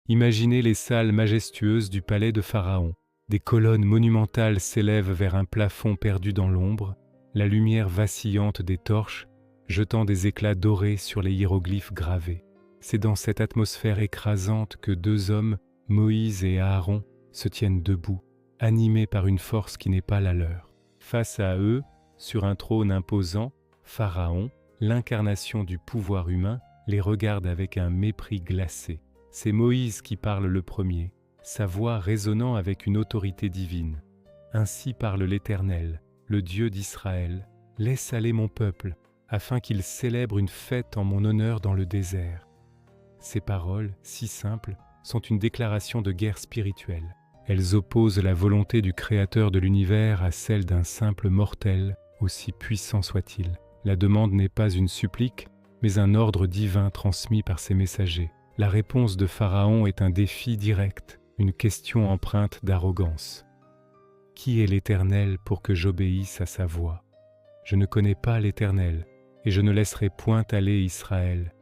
Imaginez les salles majestueuses du palais de Pharaon. Des colonnes monumentales s'élèvent vers un plafond perdu dans l'ombre, la lumière vacillante des torches jetant des éclats dorés sur les hiéroglyphes gravés. C'est dans cette atmosphère écrasante que deux hommes, Moïse et Aaron, se tiennent debout, animés par une force qui n'est pas la leur. Face à eux, sur un trône imposant, Pharaon, l'incarnation du pouvoir humain, les regarde avec un mépris glacé. C'est Moïse qui parle le premier, sa voix résonnant avec une autorité divine. Ainsi parle l'Éternel, le Dieu d'Israël. Laisse aller mon peuple, afin qu'il célèbre une fête en mon honneur dans le désert. Ces paroles, si simples, sont une déclaration de guerre spirituelle. Elles opposent la volonté du Créateur de l'univers à celle d'un simple mortel, aussi puissant soit-il. La demande n'est pas une supplique, mais un ordre divin transmis par ses messagers. La réponse de Pharaon est un défi direct, une question empreinte d'arrogance. Qui est l'Éternel pour que j'obéisse à sa voix? Je ne connais pas l'Éternel, et je ne laisserai point aller Israël.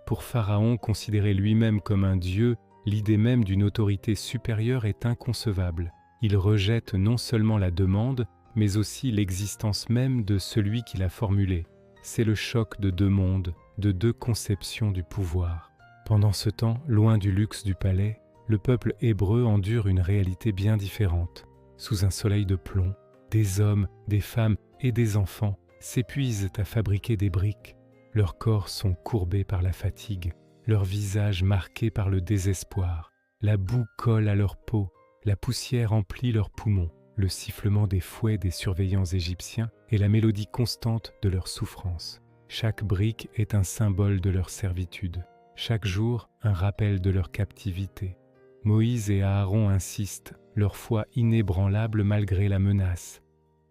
Pour Pharaon, considéré lui-même comme un dieu, l'idée même d'une autorité supérieure est inconcevable. Il rejette non seulement la demande, mais aussi l'existence même de celui qui l'a formulée. C'est le choc de deux mondes, de deux conceptions du pouvoir. Pendant ce temps, loin du luxe du palais, le peuple hébreu endure une réalité bien différente. Sous un soleil de plomb, des hommes, des femmes et des enfants s'épuisent à fabriquer des briques. Leurs corps sont courbés par la fatigue, leurs visages marqués par le désespoir. La boue colle à leur peau, la poussière emplit leurs poumons. Le sifflement des fouets des surveillants égyptiens est la mélodie constante de leur souffrance. Chaque brique est un symbole de leur servitude. Chaque jour, un rappel de leur captivité. Moïse et Aaron insistent, leur foi inébranlable malgré la menace.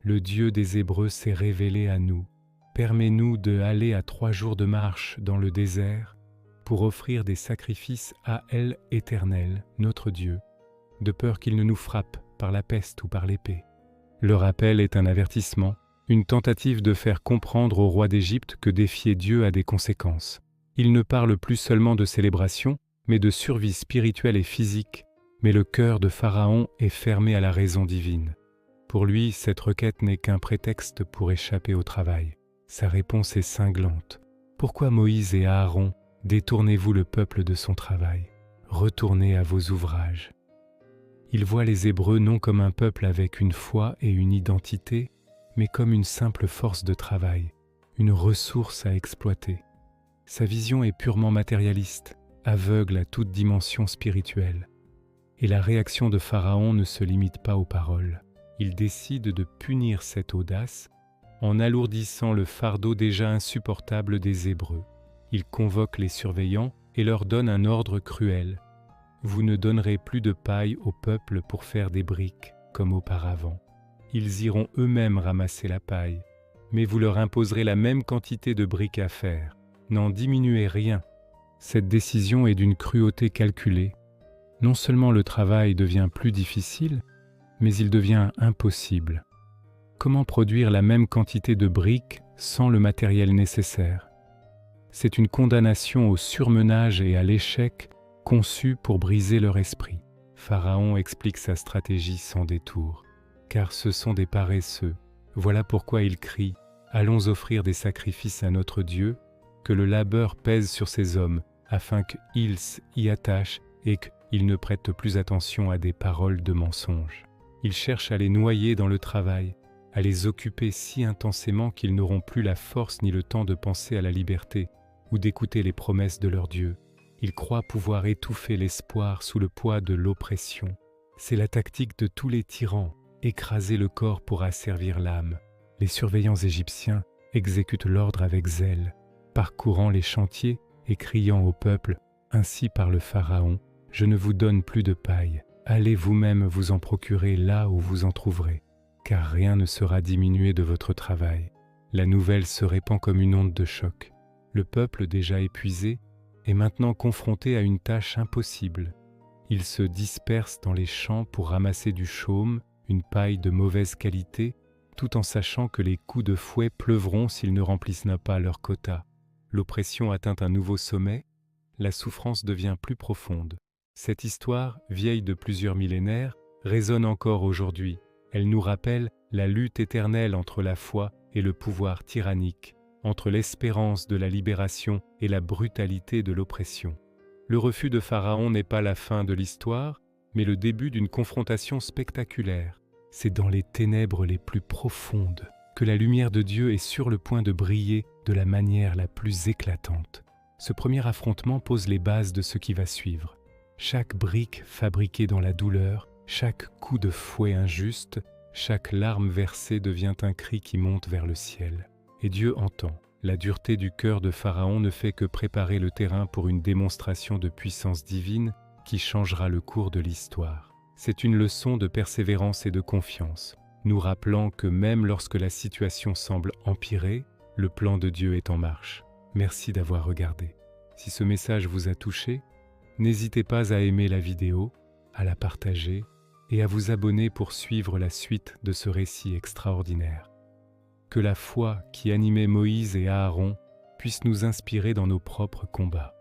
Le Dieu des Hébreux s'est révélé à nous. Permets-nous de aller à 3 jours de marche dans le désert pour offrir des sacrifices à l'Éternel, notre Dieu, de peur qu'il ne nous frappe par la peste ou par l'épée. Le rappel est un avertissement, une tentative de faire comprendre au roi d'Égypte que défier Dieu a des conséquences. Il ne parle plus seulement de célébration, mais de survie spirituelle et physique, mais le cœur de Pharaon est fermé à la raison divine. Pour lui, cette requête n'est qu'un prétexte pour échapper au travail. Sa réponse est cinglante. Pourquoi Moïse et Aaron détournez-vous le peuple de son travail? Retournez à vos ouvrages. Il voit les Hébreux non comme un peuple avec une foi et une identité, mais comme une simple force de travail, une ressource à exploiter. Sa vision est purement matérialiste, aveugle à toute dimension spirituelle. Et la réaction de Pharaon ne se limite pas aux paroles. Il décide de punir cette audace en alourdissant le fardeau déjà insupportable des Hébreux. Il convoque les surveillants et leur donne un ordre cruel. Vous ne donnerez plus de paille au peuple pour faire des briques, comme auparavant. Ils iront eux-mêmes ramasser la paille, mais vous leur imposerez la même quantité de briques à faire. N'en diminuez rien. Cette décision est d'une cruauté calculée. Non seulement le travail devient plus difficile, mais il devient impossible. Comment produire la même quantité de briques sans le matériel nécessaire? C'est une condamnation au surmenage et à l'échec conçue pour briser leur esprit. Pharaon explique sa stratégie sans détour. Car ce sont des paresseux. Voilà pourquoi il crie « Allons offrir des sacrifices à notre Dieu, que le labeur pèse sur ces hommes, afin qu'ils s'y attachent et qu'ils ne prêtent plus attention à des paroles de mensonge. » Il cherche à les noyer dans le travail, à les occuper si intensément qu'ils n'auront plus la force ni le temps de penser à la liberté ou d'écouter les promesses de leur Dieu. Il croit pouvoir étouffer l'espoir sous le poids de l'oppression. C'est la tactique de tous les tyrans, écraser le corps pour asservir l'âme. Les surveillants égyptiens exécutent l'ordre avec zèle, parcourant les chantiers et criant au peuple, ainsi parle le Pharaon, « Je ne vous donne plus de paille. Allez vous-même vous en procurer là où vous en trouverez, car rien ne sera diminué de votre travail. » La nouvelle se répand comme une onde de choc. Le peuple, déjà épuisé, est maintenant confronté à une tâche impossible. Il se disperse dans les champs pour ramasser du chaume, une paille de mauvaise qualité, tout en sachant que les coups de fouet pleuvront s'ils ne remplissent pas leur quota. L'oppression atteint un nouveau sommet, la souffrance devient plus profonde. Cette histoire, vieille de plusieurs millénaires, résonne encore aujourd'hui. Elle nous rappelle la lutte éternelle entre la foi et le pouvoir tyrannique, entre l'espérance de la libération et la brutalité de l'oppression. Le refus de Pharaon n'est pas la fin de l'histoire, mais le début d'une confrontation spectaculaire. C'est dans les ténèbres les plus profondes que la lumière de Dieu est sur le point de briller de la manière la plus éclatante. Ce premier affrontement pose les bases de ce qui va suivre. Chaque brique fabriquée dans la douleur, chaque coup de fouet injuste, chaque larme versée devient un cri qui monte vers le ciel. Et Dieu entend. La dureté du cœur de Pharaon ne fait que préparer le terrain pour une démonstration de puissance divine qui changera le cours de l'histoire. C'est une leçon de persévérance et de confiance, nous rappelant que même lorsque la situation semble empirer, le plan de Dieu est en marche. Merci d'avoir regardé. Si ce message vous a touché, n'hésitez pas à aimer la vidéo, à la partager et à vous abonner pour suivre la suite de ce récit extraordinaire. Que la foi qui animait Moïse et Aaron puisse nous inspirer dans nos propres combats.